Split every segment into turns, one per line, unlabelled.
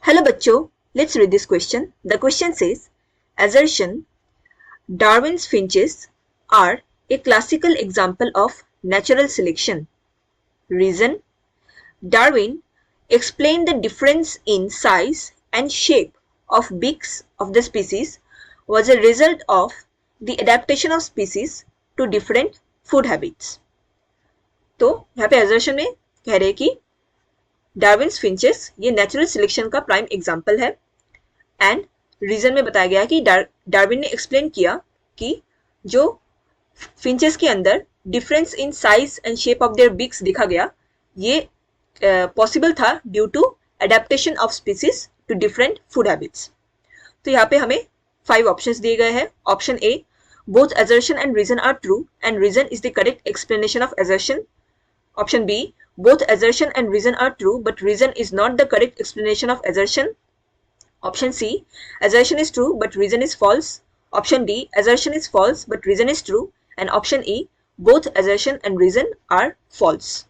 Hello बच्चों, let's read this question. The question says, assertion, Darwin's finches are a classical example of natural selection. Reason, Darwin explained the difference in size and shape of beaks of the species was a result of the adaptation of species to different food habits. तो यहाँ पे assertion में कह रहे हैं कि Darwin's finches ये natural selection का प्राइम एग्जाम्पल है एंड रीजन में बताया गया कि डार्विन ने एक्सप्लेन किया कि जो फिंचेस के अंदर difference in size and shape of their beaks दिखा गया ये पॉसिबल था due to adaptation of species to different food habits. तो यहाँ पे हमें 5 ऑप्शंस दिए गए हैं. Option A, both assertion and reason are true and reason is the correct explanation of assertion. Option B, both assertion and reason are true but reason is not the correct explanation of assertion. Option C, assertion is true but reason is false. Option D, assertion is false but reason is true. And option E, both assertion and reason are false.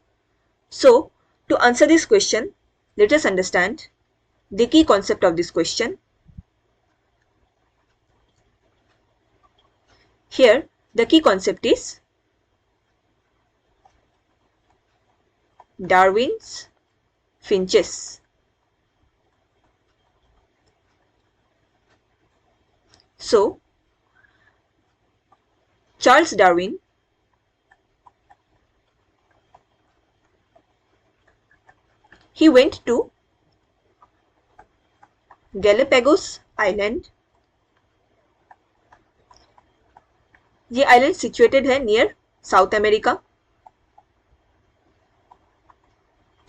So, to answer this question, let us understand the key concept of this question. Here, the key concept is Darwin's finches. So, Charles Darwin he went to Galapagos Island. ये island situated है near south America.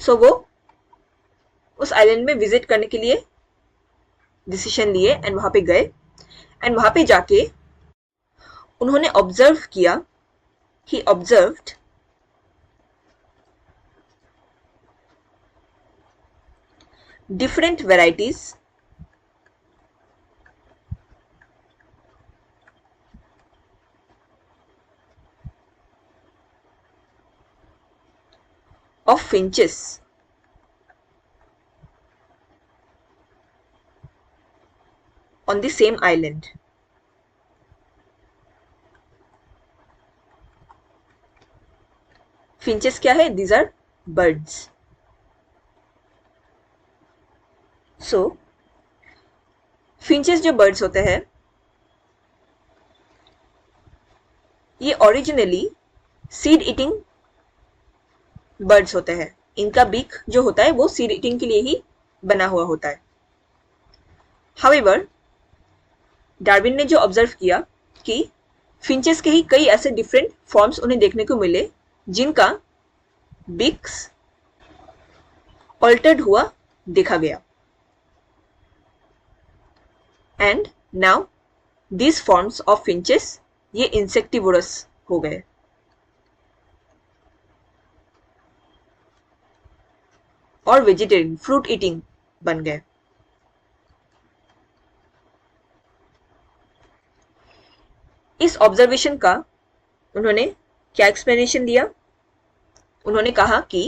सो वो उस island में visit करने के लिए decision लिए and वहां पे गए एंड वहां पे जाके उन्होंने ऑब्जर्व किया. ही observed different varieties of finches on the same island. Finches क्या है? These are birds. So, finches जो birds होते हैं ये ओरिजिनली सीड ईटिंग बर्ड्स होते हैं. इनका बीक जो होता है वो सीड ईटिंग के लिए ही बना हुआ होता है. हाउएवर, डार्विन ने जो ऑब्जर्व किया कि फिंचेस के ही कई ऐसे डिफरेंट फॉर्म्स उन्हें देखने को मिले जिनका बीक्स ऑल्टर्ड हुआ देखा गया. And now this forms of finches ये इंसेक्टिवोरस हो गए. और वेजिटेरियन फ्रूट ईटिंग बन गए. इस ऑब्जर्वेशन का उन्होंने क्या एक्सप्लेनेशन दिया? उन्होंने कहा कि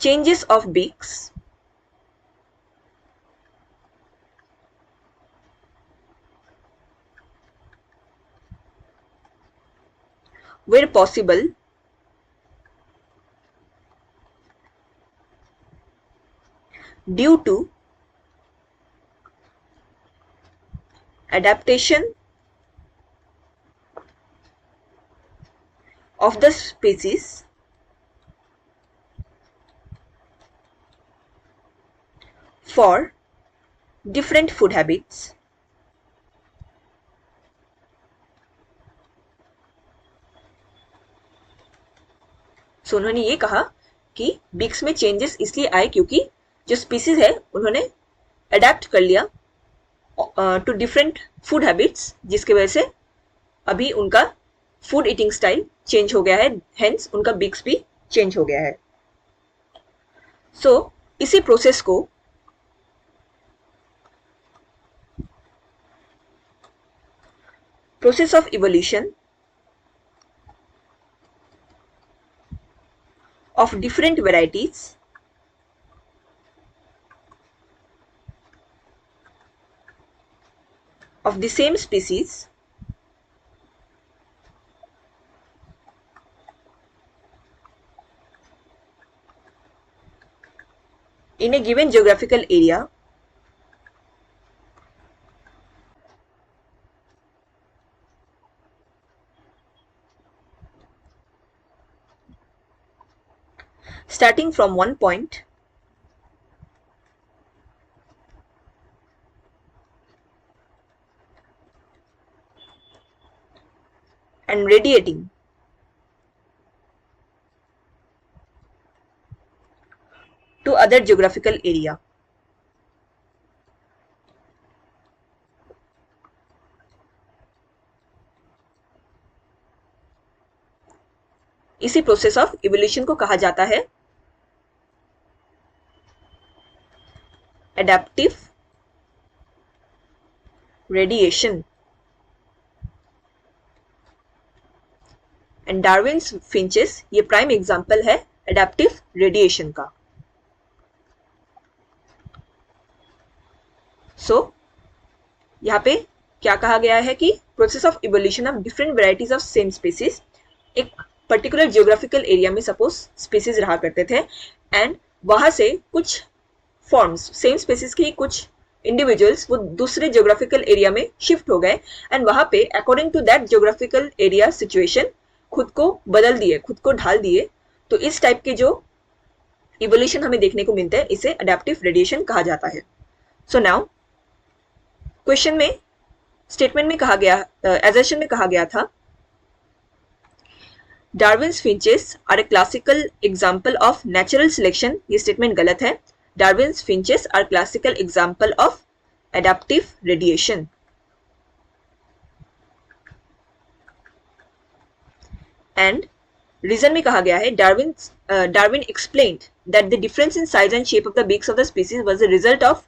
changes of beaks were possible due to adaptation of the species for different food habits. सो उन्होंने ये कहा कि बीक्स में चेंजेस इसलिए आए क्योंकि जो स्पीसीज है उन्होंने अडेप्ट कर लिया टू डिफरेंट फूड हैबिट्स जिसकी वजह से अभी उनका फूड ईटिंग स्टाइल चेंज हो गया है. हेंस उनका बीक्स भी चेंज हो गया है. सो इसी प्रोसेस को process of evolution of different varieties of the same species in a given geographical area starting from one point and radiating to other geographical area. इसी प्रोसेस ऑफ इवोल्यूशन को कहा जाता है adaptive radiation. And Darwin's finches ये prime example है adaptive radiation का। यहाँ पे क्या कहा गया है कि process of evolution of different varieties of same species, एक पर्टिकुलर जियोग्राफिकल एरिया में सपोज स्पीसीज रहा करते थे एंड वहां से कुछ फॉर्म्स सेम स्पीसीज की कुछ इंडिविजुअल्स वो दूसरे जियोग्राफिकल एरिया में शिफ्ट हो गए एंड वहां पे according to that geographical area situation खुद को बदल दिए, खुद को ढाल दिए। तो इस टाइप के जो इवोल्यूशन हमें देखने को मिलता है इसे अडेप्टिव रेडिएशन कहा जाता है। सो नाउ क्वेश्चन में स्टेटमेंट में कहा गया, एजर्शन में कहा गया था Darwin's finches are a classical example of natural selection. ये स्टेटमेंट गलत है। Darwin's finches are classical example of adaptive radiation. And reason में कहा गया है Darwin explained that the difference in size and shape of the beaks of the species was the result of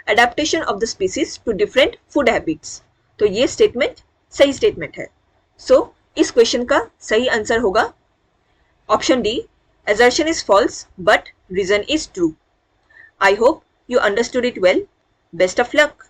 adaptation of the species to different food habits. तो ये statement सही statement है। सो इस question का सही आंसर होगा option D, assertion is false but reason is true. I hope you understood it well. Best of luck.